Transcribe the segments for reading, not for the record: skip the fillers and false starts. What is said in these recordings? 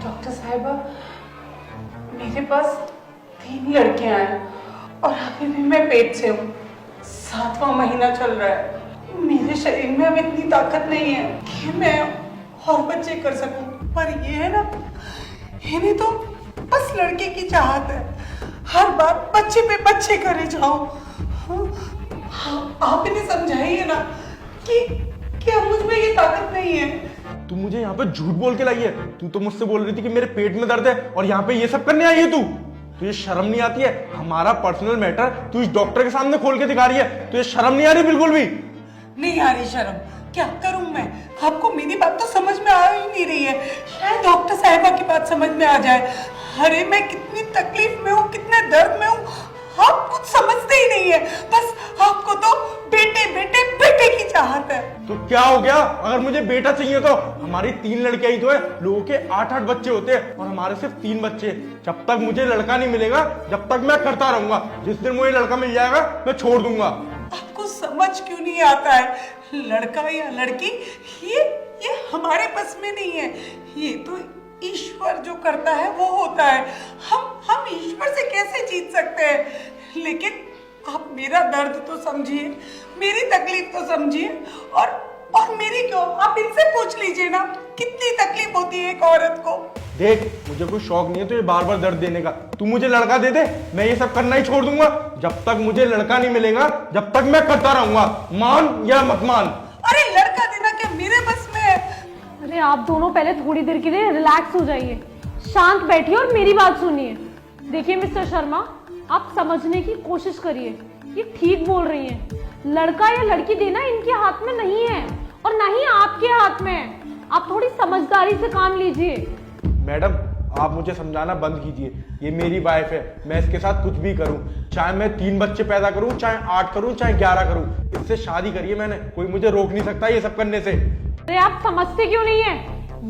Doctor साहिबा, मेरे पास 3 लड़कियां हैं और अभी भी मैं पेट से हूँ। 7वां महीना चल रहा है। मेरे शरीर में अब इतनी ताकत नहीं है कि मैं और बच्चे कर सकूं। पर ये है ना, इन्हें तो बस लड़के की चाहत है, हर बार बच्चे पे बच्चे करे जाऊं। आप इन्हें समझाइए ना कि अब मुझ में ये ताकत नहीं है। तू मुझे यहाँ पे झूठ बोल के लाई है। तू तो मुझसे बोल रही थी कि मेरे पेट में दर्द है और यहाँ पे ये सब करने आई है तू। तुझे शर्म नहीं आती है? हमारा पर्सनल मैटर तू इस डॉक्टर के सामने खोल के दिखा रही है। तुझे शर्म नहीं आ रही बिल्कुल भी? नहीं आ रही शर्म। क्या करूं मैं? आपको मेरी बात तो समझ में आ ही नहीं रही है। शायद डॉक्टर साहिबा की बात समझ में आ जाए। अरे मैं कितनी तकलीफ में हूँ, कितने दर्द में हूँ, आप कुछ समझते ही नहीं है। बस आपको तो बेटे बेटे बेटे की चाहत है। तो क्या हो गया? अगर मुझे बेटा चाहिए तो हमारी 3 लड़कियां ही तो है। लोगों के 8-8 बच्चे होते हैं और हमारे सिर्फ 3 बच्चे। जब तक मुझे लड़का नहीं मिलेगा, जब तक मैं करता रहूंगा। जिस दिन मुझे लड़का मिल जाएगा मैं छोड़ दूंगा। आपको समझ क्यों नहीं आता है? लड़का या लड़की ये हमारे बस में नहीं है। ये तो ईश्वर जो करता है वो होता है। हम ईश्वर से कैसे जीत सकते हैं? लेकिन आप मेरा दर्द तो समझिए, मेरी तकलीफ तो समझिए। और मेरी क्यों, आप इनसे पूछ लीजिए ना कितनी तकलीफ होती है एक औरत को। देख, मुझे कोई शौक नहीं है तुझे बार बार दर्द देने का। तू मुझे लड़का दे दे, मैं ये सब करना ही छोड़ दूंगा। जब तक मुझे लड़का नहीं मिलेगा, जब तक मैं करता रहूंगा, मान या मत मान। अरे लड़का देना क्या मेरे बस में है? अरे आप दोनों पहले थोड़ी देर के लिए रिलैक्स हो जाइए, शांत बैठिए और मेरी बात सुनिए। देखिए मिस्टर शर्मा, आप समझने की कोशिश करिए। ये ठीक बोल रही हैं। लड़का या लड़की देना इनके हाथ में नहीं है और ना ही आपके हाथ में है। आप थोड़ी समझदारी से काम लीजिए। मैडम, आप मुझे समझाना बंद कीजिए। ये मेरी वाइफ है, मैं इसके साथ कुछ भी करूं। चाहे मैं 3 बच्चे पैदा करूं, चाहे 8 करूं, चाहे 11 करूं, इससे शादी करिए मैंने। कोई मुझे रोक नहीं सकता ये सब करने से। अरे आप समझते क्यों नहीं है?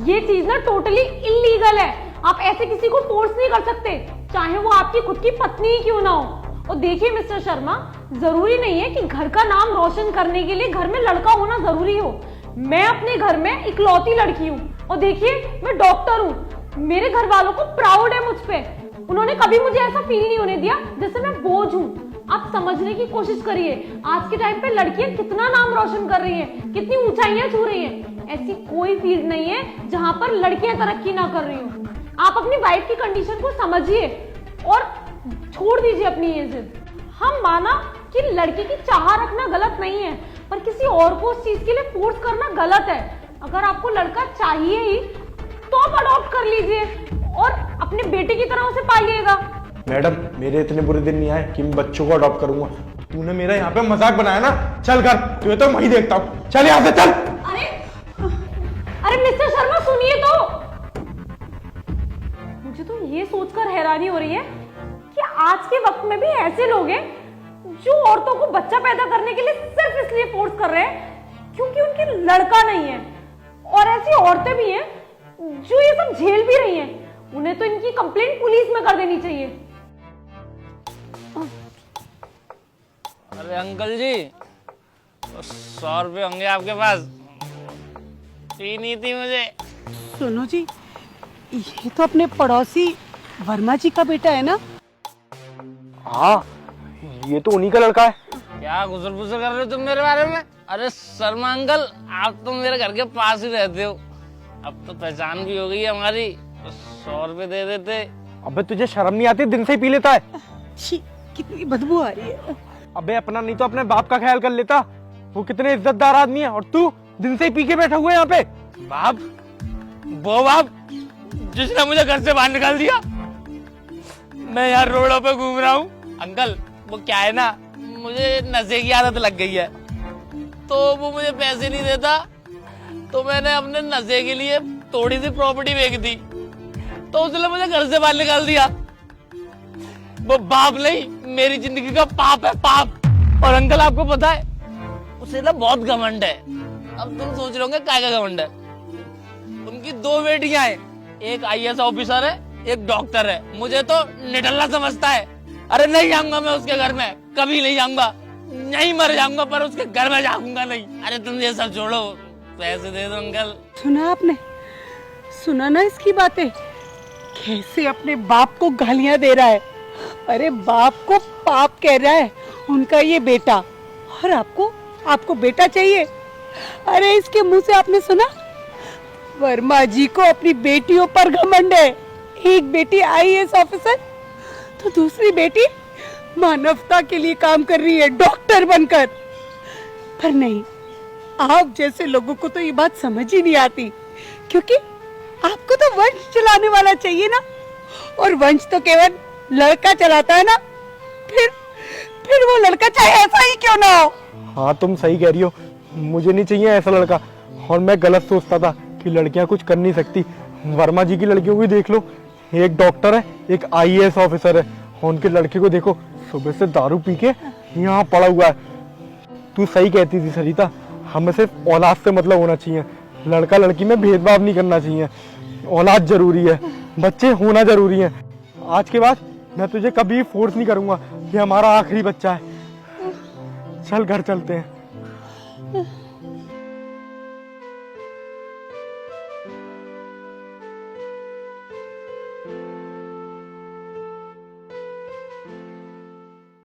ये चीज ना टोटली इलीगल है। आप ऐसे किसी को फोर्स नहीं कर सकते, चाहे वो आपकी खुद की पत्नी ही क्यों ना हो। और देखिए मिस्टर शर्मा, जरूरी नहीं है कि घर का नाम रोशन करने के लिए घर में लड़का होना जरूरी हो। मैं अपने घर में इकलौती लड़की हूँ और देखिए मैं डॉक्टर हूँ। मेरे घर वालों को प्राउड है मुझ पे। उन्होंने कभी मुझे ऐसा फील नहीं होने दिया जैसे मैं बोझ हूँ। आप समझने की कोशिश करिए, आज के टाइम पे लड़कियां कितना नाम रोशन कर रही हैं, कितनी ऊंचाइयां छू रही हैं। ऐसी कोई फील्ड नहीं है जहां पर लड़कियां तरक्की ना कर रही हो। आप अपनी वाइफ की कंडीशन को समझिए और छोड़ दीजिए अपनी ये जिद। हम माना कि लड़की की चाह रखना गलत नहीं है, पर किसी और को उस चीज के लिए फोर्स करना गलत है। अगर आपको लड़का चाहिए ही तो आप अडॉप्ट कर लीजिए और अपने बेटे की तरह उसे पालिएगा। मैडम, मेरे इतने बुरे दिन नहीं आए कि मैं बच्चों को अडॉप्ट करूंगा। तूने मेरा यहाँ पे मजाक बनाया ना, चल कर, तुझे तो वही देखता हूँ। चल यहाँ से चल। अरे मिस्टर शर्मा सुनिए तो। मुझे तो ये सोचकर हैरानी हो रही है कि आज के वक्त में भी ऐसे लोग हैं जो औरतों को बच्चा पैदा करने के लिए सिर्फ इसलिए फोर्स कर रहे हैं क्योंकि उनके लड़का नहीं है। और ऐसी औरतें भी हैं जो ये सब झेल भी रही हैं। उन्हें तो इनकी कंप्लेंट पुलिस में कर देनी चाहिए। अरे अंकल जी, 100 रुपये होंगे आपके पास? पीनी थी मुझे। सुनो जी, ये तो अपने पड़ोसी वर्मा जी का बेटा है ना? हाँ, ये तो उन्हीं का लड़का है। क्या गुजर गुजर कर रहे हो तुम मेरे बारे में? अरे शर्मा अंकल, आप तो मेरे घर के पास ही रहते हो। अब तो पहचान भी हो गई है हमारी, तो 100 रुपये दे देते। अबे तुझे शर्म नहीं आती? दिन से ही पी लेता है। छी, कितनी बदबू आ रही है। अबे अपना नहीं तो अपने बाप का ख्याल कर लेता। वो कितने इज्जतदार आदमी है और तू दिन से ही पी के बैठा हुआ है यहाँ पे। बाप? वो बाप जिसने मुझे घर से बाहर निकाल दिया? मैं यार रोडों पे घूम रहा हूँ। अंकल, वो क्या है ना, मुझे नशे की आदत लग गई है, तो वो मुझे पैसे नहीं देता, तो मैंने अपने नशे के लिए थोड़ी सी प्रॉपर्टी बेच दी, तो उसने मुझे घर से बाहर निकाल दिया। वो बाप नहीं, मेरी जिंदगी का पाप है, पाप। और अंकल आपको पता है, उसे ना बहुत घमंड है। अब तुम सोच रहे होंगे क्या क्या घमंड है। उनकी 2 बेटियां हैं, एक IAS ऑफिसर है, एक डॉक्टर है। मुझे तो निठल्ला समझता है। अरे नहीं जाऊंगा मैं उसके घर में, कभी नहीं जाऊंगा। नहीं मर जाऊंगा पर उसके घर में जाऊंगा नहीं। अरे तुम ये सब छोड़ो, पैसे दे दो अंकल। सुना आपने? सुना ना इसकी बातें? कैसे अपने बाप को गालियां दे रहा है। अरे बाप को पाप कह रहा है उनका ये बेटा, और आपको बेटा चाहिए। अरे इसके मुंह से आपने सुना, वर्मा जी को अपनी बेटियों पर घमंड है। एक बेटी आईएएस ऑफिसर तो दूसरी बेटी मानवता के लिए काम कर रही है डॉक्टर बनकर। पर नहीं, आप जैसे लोगों को तो ये बात समझ ही नहीं आती, क्योंकि आपको तो वंश चलाने वाला चाहिए ना, और वंश तो केवल लड़का चलाता है ना। फिर वो लड़का चाहे ऐसा ही क्यों ना हो। हाँ तुम सही कह रही हो, मुझे नहीं चाहिए ऐसा लड़का। और मैं गलत सोचता था कि लड़कियां कुछ कर नहीं सकती। वर्मा जी की लड़कियों को देख लो, एक डॉक्टर है, एक आईएएस ऑफिसर है, और उनके लड़के को देखो सुबह से दारू पी के यहाँ पड़ा हुआ है। तू सही कहती थी सरिता, हमें सिर्फ औलाद से मतलब होना चाहिए, लड़का लड़की में भेदभाव नहीं करना चाहिए। औलाद जरूरी है, बच्चे होना जरूरी है। आज के बाद मैं तुझे कभी फोर्स नहीं करूंगा, ये हमारा आखिरी बच्चा है। चल घर चलते हैं।